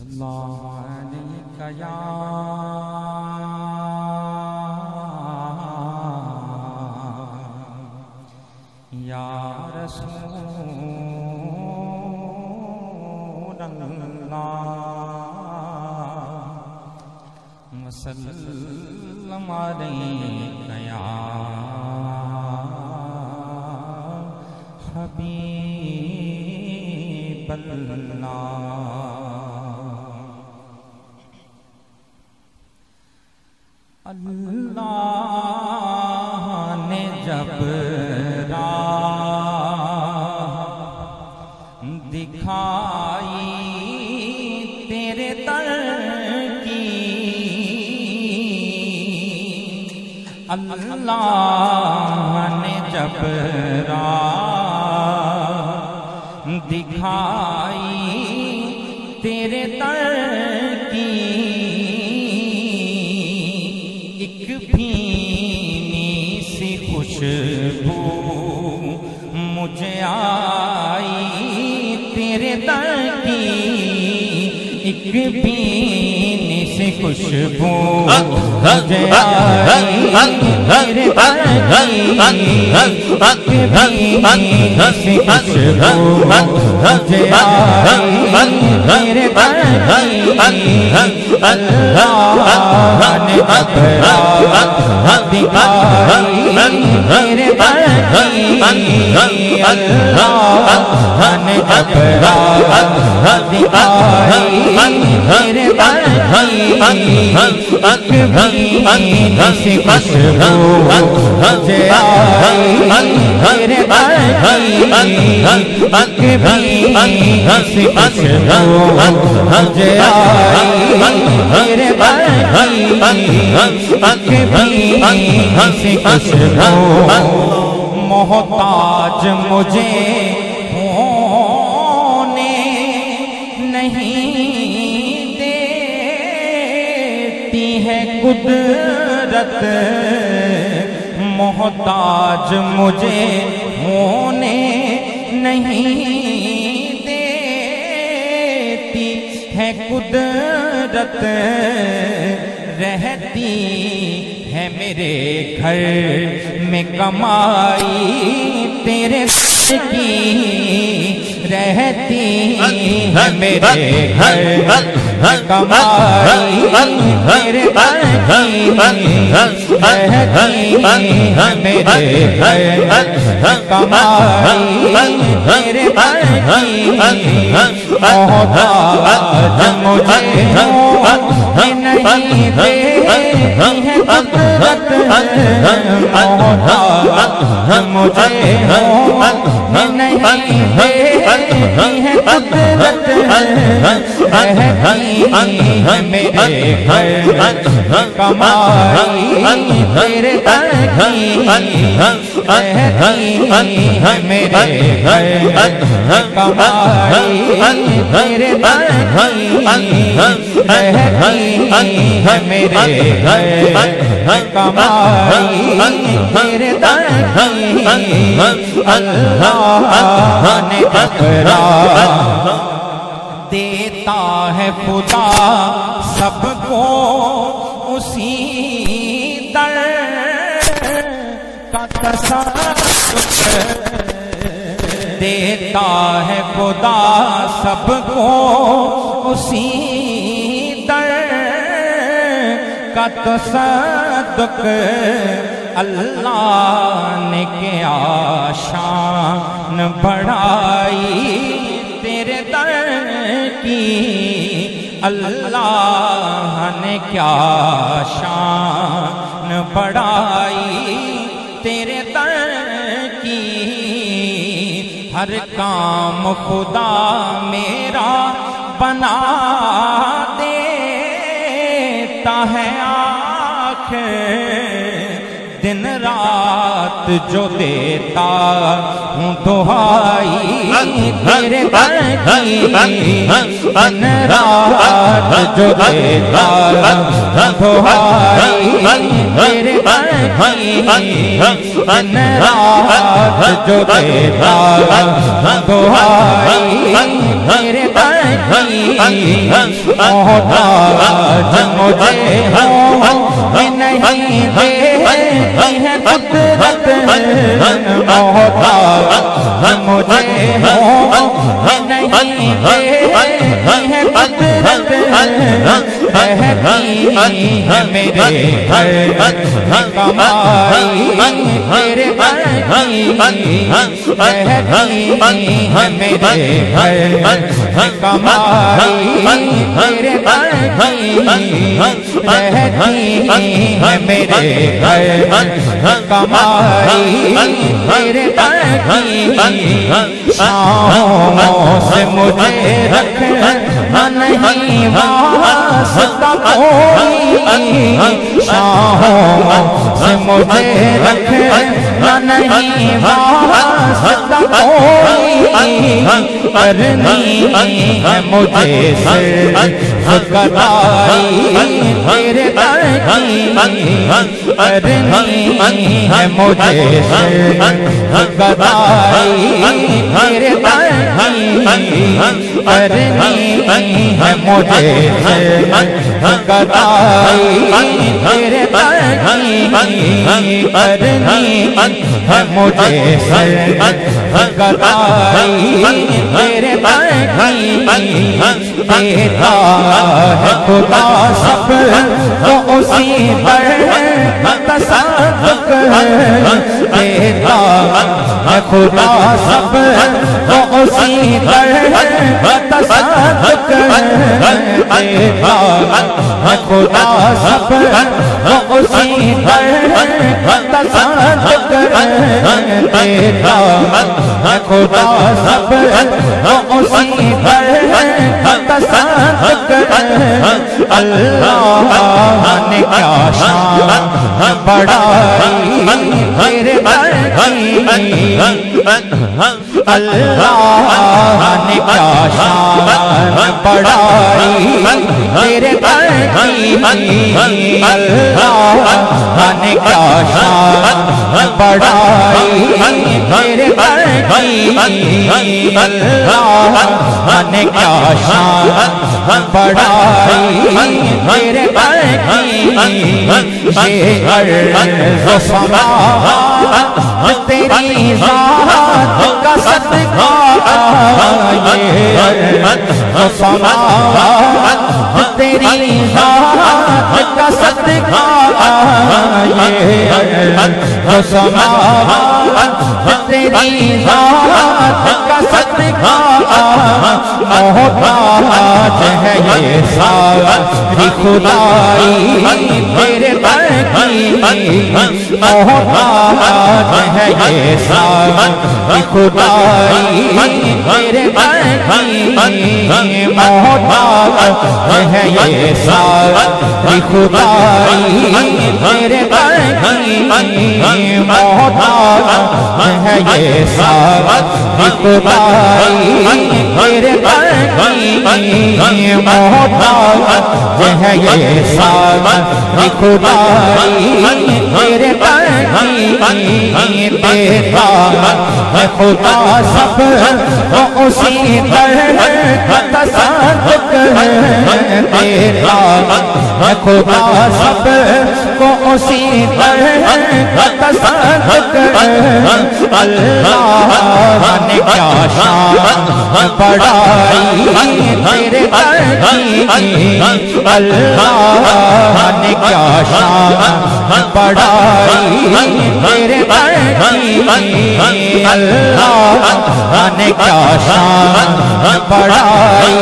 اللہ علیک یا رسول اللہ وسلم علیک یا حبیب اللہ۔ اللہ نے جب راہ دکھائی تیرے در کی، اللہ نے جب راہ دکھائی تیرے در کی، خوشبو مجھے آئی تیرے در کی، ایک بینی سی خوشبو مجھے آئی تیرے در کی، ایک بینی سی خوشبو مجھے آئی تیرے در کی، اللہ نے اقرار دکھائی تیرے در کی، اللہ نے اقرار دکھائی تیرے در کی، ایک بینی سی خوشبو مجھے آئی تیرے در کی، ایک بینی سی خوشبو مجھے آئی تیرے در کی، ایک بینی سی خوشبو۔ محتاج مجھے ہونے نہیں دیتی ہے قدرت، محتاج مجھے ہونے نہیں دیتی ہے قدرت، رہتی ہے میرے گھر میں کمائی تیرے در کی، رہتی ہے میرے گھر میں کمائی تیرے در کی، رہتی ہے میرے گھر میں کمائی تیرے در کی، محتاج مجھے نہیں دیتی ہے قدرت، محتاج مجھے نہیں دیتی ہے قدرت، رہتی ہے میرے گھر کمائی تیرے در کی، رہتی ہے میرے گھر کمائی تیرے در کی، رہتی ہے میرے گھر کمائی تیرے در کی، اللہ نے اقرار دیتا ہے خدا سب کو اسی در کا تصرف، دیتا ہے خدا سب کو اسی در کا تصدق، اللہ نے کیا شان بڑھائی تیرے در کی، اللہ نے کیا شان بڑھائی تیرے در کی، ہر کام خدا میرا بنا دیتا ہے آخر دن رات جو دیتا ہوں دہائی تیرے در کی، دن رات جو دیتا ہوں دہائی تیرے در کی، دن رات جو دیتا ہوں دہائی تیرے در کی، محتاج مجھے ہو نہیں دیتی ہے قدرت محتاج مجھے ہو نہیں دیتی ہے قدرت رہتی ہے میرے گھر کمائی میرے گھر کی رہتی ہے میرے گھر کمائی میرے گھر کی رہتی ہے میرے گھر کمائی میرے گھر کی شاموں سے مجھے رکھنا نہیں واسطہ کوئی شاموں سے مجھے رکھنا نہیں واسطہ کوئی کرنی ہے مجھے صرف گدائی تیرے در کی کرنی ہے مجھے صرف گدائی تیرے در کی کرنی ہے مجھے صرف گدائی تیرے در کی کرنی ہے مجھے صرف گدائی تیرے در کی دیتا ہے خدا سب تو اسی پر تصدق دیتا ہے خدا سب تو اسی پر تصدق دیتا ہے خدا سب تو اسی پر تصدق دیتا ہے خدا سب تو اسی پر تصدق اللہ نے کیا شان بڑھائی تیرے در کی اللہ نے کیا شان بڑھائی تیرے در کی اللہ نے کیا شان بڑھائی تیرے در کی اللہ نے کیا شان بڑھائی تیرے در کی یہ عرض و سماوات تیری ذات کا صدقہ یہ عرض و سماوات تیری ذات کا صدقہ یہ عرض و سماوات تیری ذات کا صدقہ محتاج ہے یہ ساری خدائی تیرے در کی محتاج ہے یہ ساری خدائی تیرے در کی محتاج ہے یہ ساری خدائی تیرے در کی محتاج ہے یہ ساری خدائی تیرے در کی محتاج ہے یہ ساری خدائی تیرے در کی دیتا ہے خدا سب تو اسی پر تصدق دیتا ہے خدا سب کو اسی پر تصدق اللہ نے کیا شان بڑھائی تیرے در کی اللہ نے کیا شان بڑھائی تیرے در کی اللہ نے کیا شان بڑھائی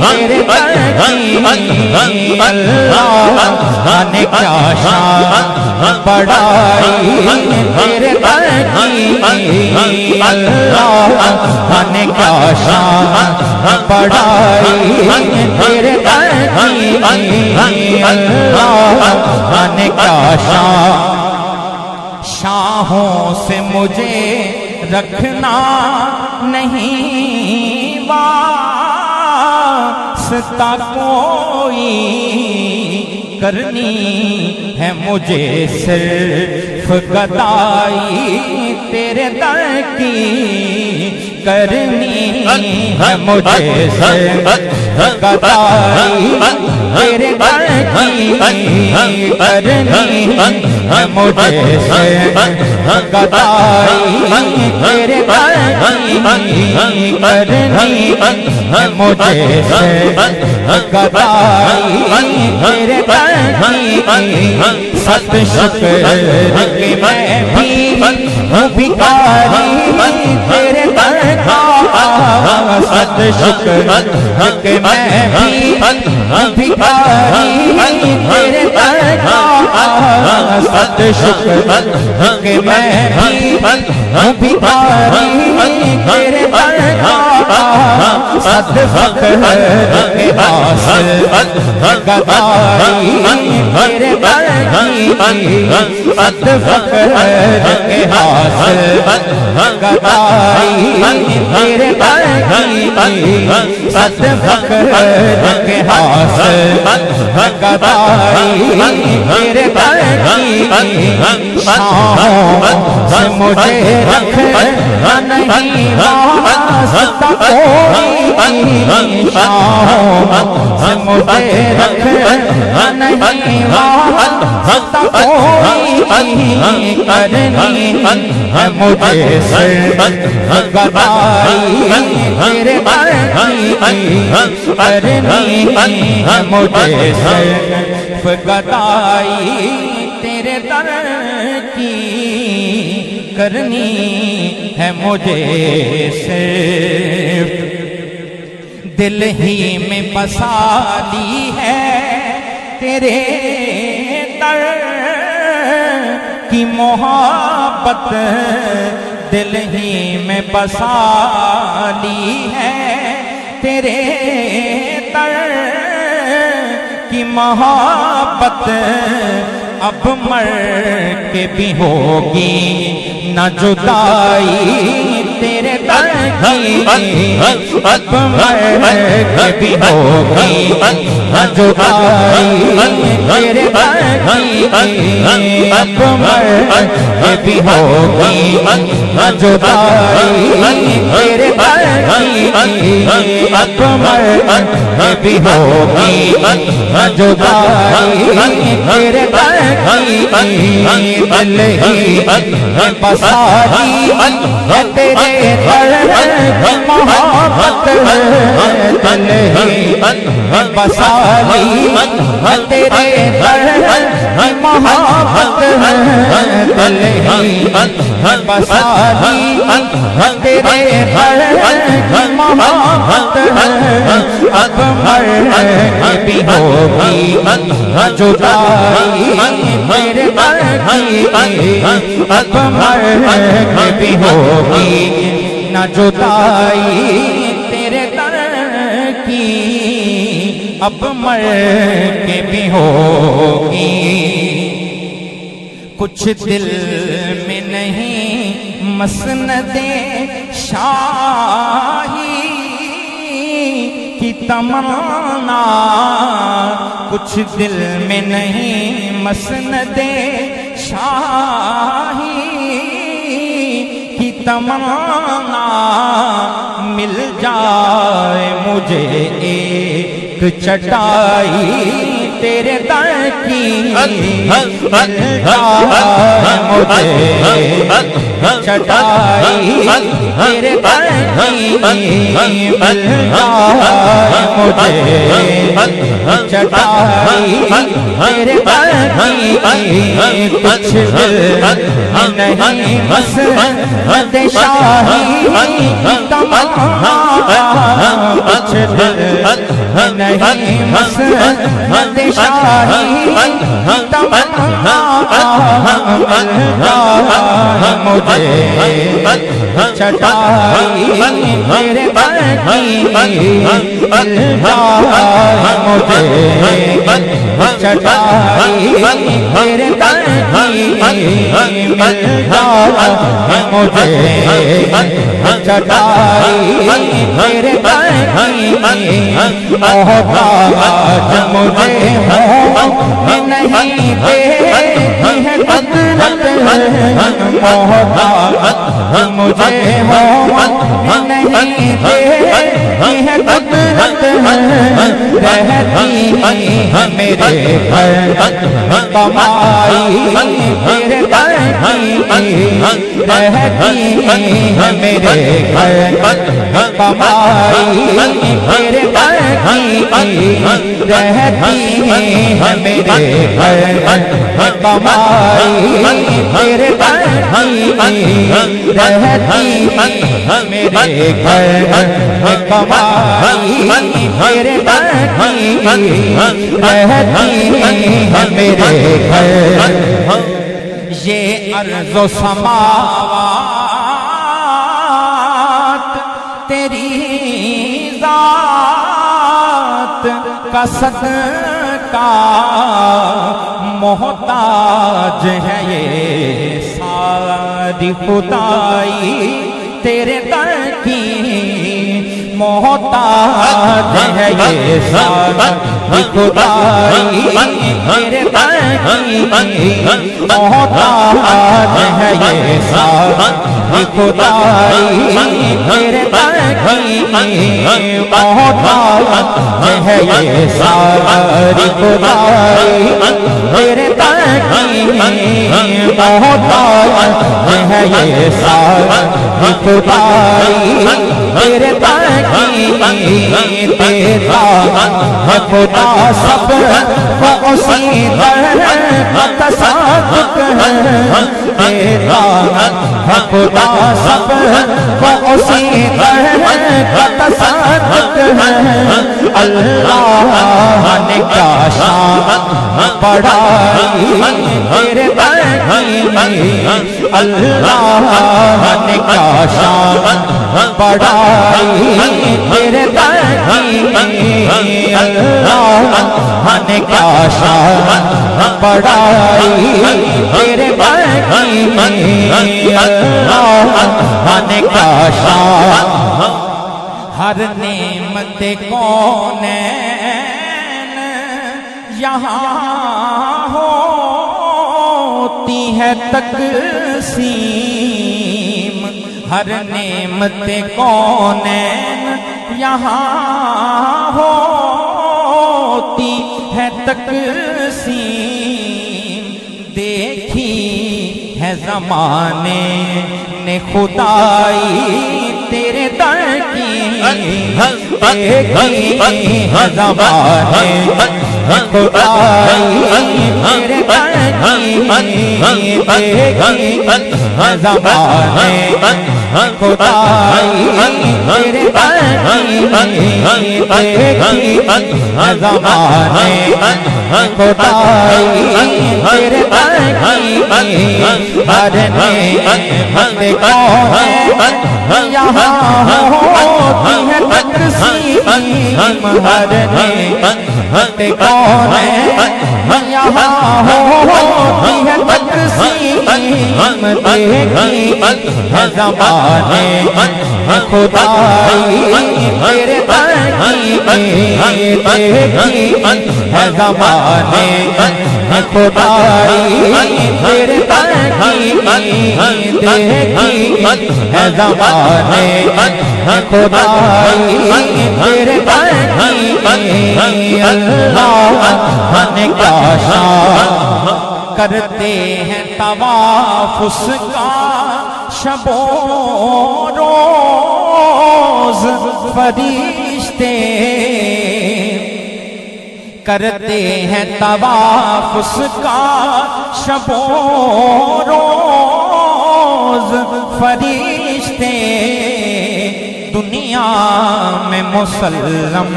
تیرے در کی اللہ نے کیا شان بڑھائی تیرے در کی اللہ نے کیا شان بڑھائی تیرے در کی اللہ نے کیا شان شاہوں سے مجھے رکھنا نہیں واسطہ کوئی کرنی ہے مجھے صرف صرف گدائی تیرے در کی کرنی ہے مجھے، صرف گدائی تیرے در کی کرنی ہے مجھے، صرف گدائی تیرے در کی کرنی ہے مجھے، صرف گدائی تیرے در کی۔ ست شکر کہ میں بھی ہوں بھکاری تیرے در کا، ست شکر کہ میں بھی ہوں بھکاری تیرے در کا، ست شکر کہ میں بھی ہوں بھکاری تیرے در کا، ست فخر کے حاصل گدائی تیرے در کی، ست فخر کے حاصل گدائی تیرے در کی، ست فخر کے حاصل گدائی تیرے در کی۔ شاہوں سے مجھے رکھنا نہیں واسطہ کوئی، شاہوں سے مجھے رکھنا نہیں واسطہ کوئی، کرنی ہے مجھے صرف گدائی تیرے در کی، کرنی ہے مجھے صرف گدائی تیرے در کی، کرنی ہے مجھے صرف۔ دل ہی میں بسا لی ہے تیرے در کی محبت، دل ہی میں بسا لی ہے تیرے در کی محبت، اب مر کے بھی ہوگی نہ جدائی تیرے در کی، اب مر کے بھی ہوگی نہ جدائی تیرے در کی، اب مر کے بھی ہوگی نہ جدائی تیرے در کی، اب مر کے بھی ہوگی نہ جدائی تیرے در کی۔ دل ہی بسا لی ہے تیرے در کی محبت، دل ہی بسا لی ہے تیرے در کی محبت، دل ہی بسا لی ہے تیرے در کی محبت، اب مر کے بھی ہوگی نہ جدائی تیرے در کی، اب مر کے بھی ہوگی نہ جدائی تیرے در کی، اب مر کے بھی ہوگی۔ کچھ دل میں نہیں مسند شاہی کی تمنا، کچھ دل میں نہیں مسند شاہی کی تمنا، مل جائے مجھے ایک چٹائی تیرے در کی، مل جائے مجھے چٹائی تیرے در کی، مل جائے مجھے چٹائی تیرے در کی، کچھ دل نہیں مسند شاہی کی تمنا، کچھ دل نہیں مسند شاہی کی تمنا، مل جائے مجھے چٹائی تیرے در کی، مل جائے مجھے چٹائی تیرے در کی، مل جائے مجھے چٹائی تیرے در محتاج مجھے ہو نہیں دیتی ہے قدرت محتاج مجھے ہو نہیں دیتی ہے قدرت رہتی ہے میرے گھر کمائی میرے گھر کی رہتی ہے میرے گھر کمائی میرے گھر کی رہتی ہے میرے گھر کمائی میرے گھر کی رہتی ہے میرے گھر کمائی میرے گھر کی رہتی ہے میرے گھر یہ ارض و سماوات تیری ذات کا صدقہ محتاج ہے یہ ساری خدائی تیرے در کی محتاج ہے یہ ساری خدائی تیرے در کی محتاج ہے یہ ساری خدائی تیرے در کی محتاج ہے یہ ساری خدائی تیرے در کی محتاج ہے یہ ساری خدائی تیرے در تیرا خدا سب کو اسی در تصادق ہے تیرا خدا سب کو اسی در تصادق ہے اللہ نے کیا شان پڑھائی تیرے در اللہ نے کیا شان پڑھائی تیرے در اللہ نے کیا شان پڑھائی تیرے در اللہ نے کیا شان ہر نعمت کونین یہاں ہوتی ہے تقسیم ہر نعمت کونین یہاں ہوتی ہے تقسیم دیکھی ہے زمانے نے خدائی تیرے در کی دیکھی ہے زمانے خدائی تیرے در کی دیکھی ہے زمانے خدائی تیرے در کی دیکھی ہے زمانے خدائی تیرے در کی ہر نعمت کونین یہاں ہوتی ہے تقسیم ہر نعمت کونین یہاں ہوتی ہے تقسیم دیکھی ہے زمانے خدائی تیرے در کی دیکھی ہے زمانے خدائی تیرے در کی دیکھی ہے زمانے خدائی تیرے در کی اللہ نے کیا شان کرتے ہیں طواف اس کا شب و روز فرشتے کرتے ہیں طواف اس کا شب و روز فرشتے دنیا میں مسلم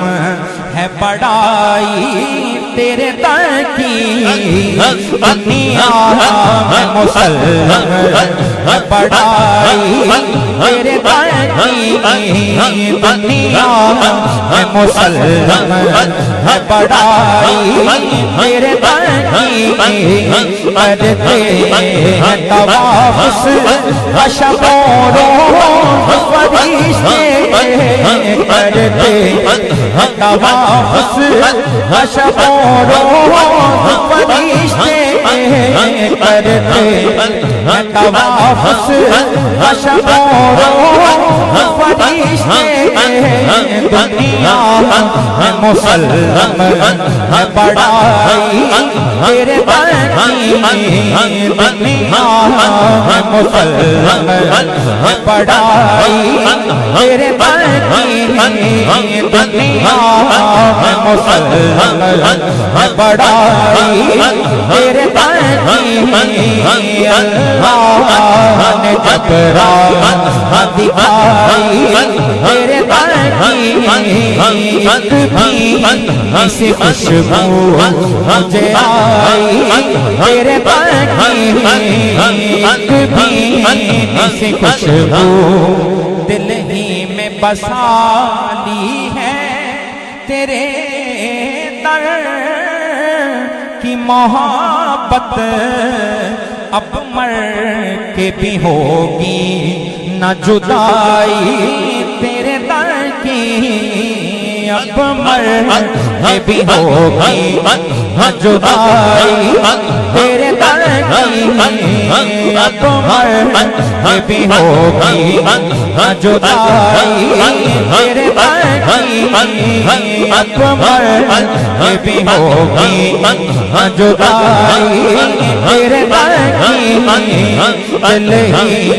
ہے بڑائی تیرے در کی دنیا میں مسلم ہے بڑائی تیرے در کی دنیا میں مسلم ہے بڑائی تیرے در کی کرتے ہیں طواف کا شب و روز فرشتے کرتے طواف شب و روز فرشتے کرتے طواف شب و روز فرشتے دنیا میں مسلم ہے بڑائی تیرے در کی دنیا میں مسلم ہے بڑائی تیرے در کی دنیا میں مسلم ہے بڑائی تیرے در کی اللہ نے جب راہ دکھائی تیرے در کی ایک بھی سی خوشبو مجھے آئی تیرے در کی ایک بھی سی خوشبو دل ہی میں بسا لی ہے تیرے در کی محبت اب مر کے بھی ہوگی نہ جدائی تیرے در کی اب مر کے بھی ہوگی نہ جدائی تیرے در کی اب مر کے بھی ہوگی نہ جدائی تیرے در کی اب مر کے بھی ہوگی نہ جدائی تیرے در کی دل ہی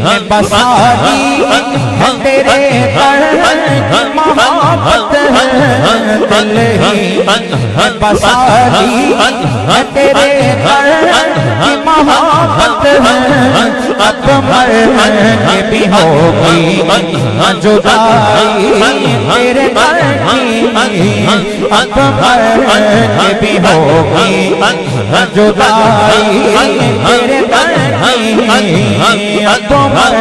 میں بسا دی ہے تیرے در کی محبت دل ہی میں بسا دی ہے تیرے در کی محبت اب مر کے بھی ہوگی نہ جدائی تیرے در کی اب مر کے بھی ہوگی نہ جدائی تیرے در کی اب مر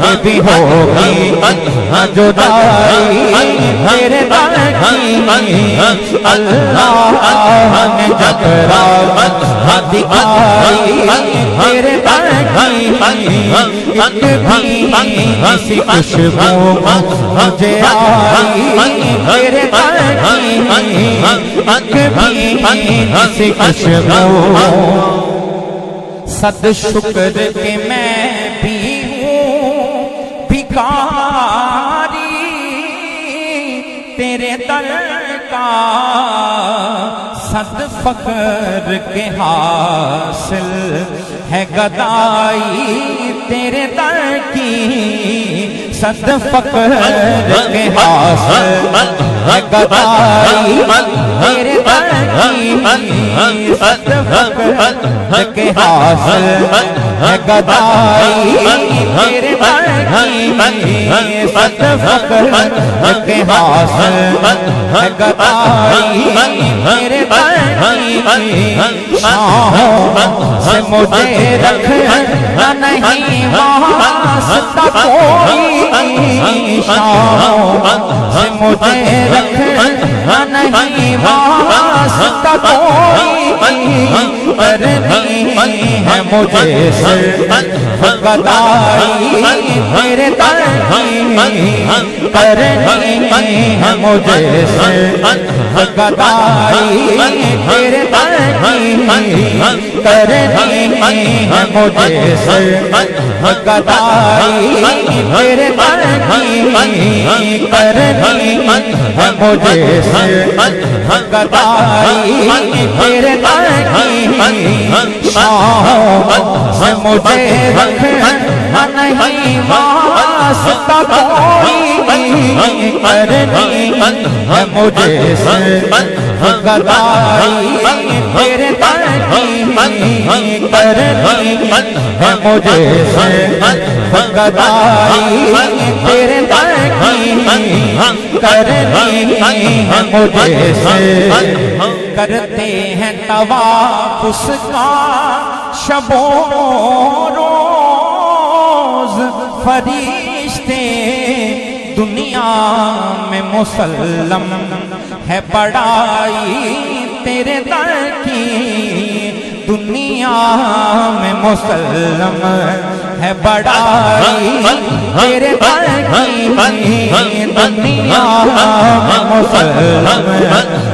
کے بھی ہوگی نہ جدائی تیرے در کی اللہ نے جب راہ دکھائی تیرے در کی ایک بھی سی خوشبو مجھے آئی تیرے در کی ایک بھی سی خوشبو صد شکر کہ میں بھی ہوں بھکاری تیرے در کا صد فخر کے حاصل ہے گدائی تیرے در کی صد فخر کے حاصل ہے گدائی تیرے در کی صد فخر کے حاصل ہے گدائی تیرے در کی صد فخر کے حاصل ہے گدائی تیرے در کی شاہوں سے مجھے رکھنا نہیں واسطہ کوئی شاہوں سے مجھے رکھنا نہیں واسطہ کوئی کرنی ہے مجھے صرف گدائی تیرے در کی کرنی ہے مجھے صرف گدائی تیرے در کی کرنی ہے مجھے صرف گدائی تیرے در کی کرنی ہے مجھے صرف گدائی تیرے در کی شاہوں سے مجھے رکھنا نہیں واسطہ کوئی کرنی ہے مجھے صرف گدائی تیرے در کی کرنی ہے مجھے صرف گدائی تیرے در کی کرنی ہے مجھے صرف کرتے ہیں طواف اس کا شب و روز فرشتے دنیا میں مسلم ہے بڑائی تیرے در کی دنیا میں مسلم ہے بڑائی تیرے در کی دنیا میں مسلم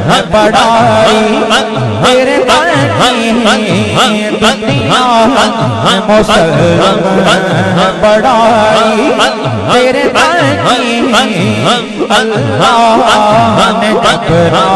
ہے بڑائی تیرے در کی دنیا میں مسلم ہے بڑائی تیرے در کی اللہ نے ٹکرا